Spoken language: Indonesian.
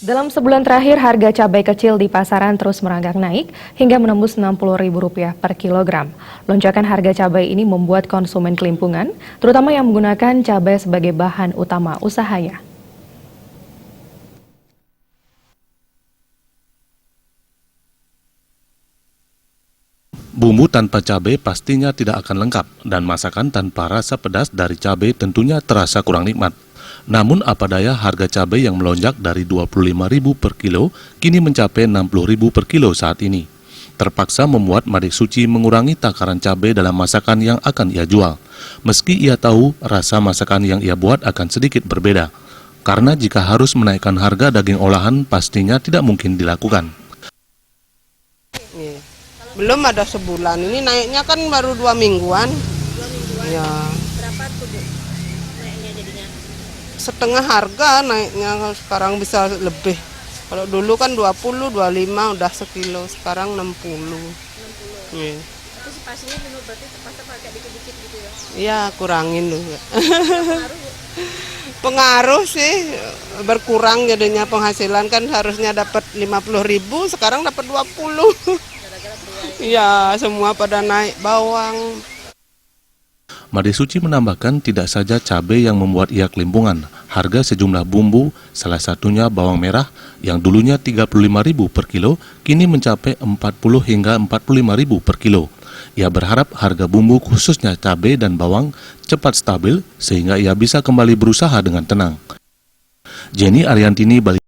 Dalam sebulan terakhir, harga cabai kecil di pasaran terus merangkak naik hingga menembus Rp60.000 per kilogram. Lonjakan harga cabai ini membuat konsumen kelimpungan, terutama yang menggunakan cabai sebagai bahan utama usahanya. Bumbu tanpa cabai pastinya tidak akan lengkap, dan masakan tanpa rasa pedas dari cabai tentunya terasa kurang nikmat. Namun apa daya, harga cabai yang melonjak dari Rp25.000 per kilo kini mencapai Rp60.000 per kilo saat ini. Terpaksa membuat Madik Suci mengurangi takaran cabai dalam masakan yang akan ia jual. Meski ia tahu rasa masakan yang ia buat akan sedikit berbeda. Karena jika harus menaikkan harga daging olahan pastinya tidak mungkin dilakukan. Belum ada sebulan, ini naiknya kan baru 2 mingguan. 2 mingguan? Ya. Berapa tuh Bu naiknya jadinya? Setengah harga naiknya, sekarang bisa lebih. Kalau dulu kan 20, 25 udah sekilo, sekarang 60. 60. Ya. Antisipasinya dulu berarti terpaksa pakai dikit-dikit gitu ya? Iya, kurangin dulu. Pengaruh Bu? Pengaruh sih, berkurang jadinya penghasilan kan harusnya dapat 50.000, sekarang dapat 20. Iya, semua pada naik bawang. Madik Suci menambahkan tidak saja cabai yang membuat ia kelimpungan. Harga sejumlah bumbu, salah satunya bawang merah yang dulunya Rp35.000 per kilo, kini mencapai Rp40 hingga Rp45.000 per kilo. Ia berharap harga bumbu khususnya cabai dan bawang cepat stabil sehingga ia bisa kembali berusaha dengan tenang. Jenny Ariantini, Bali.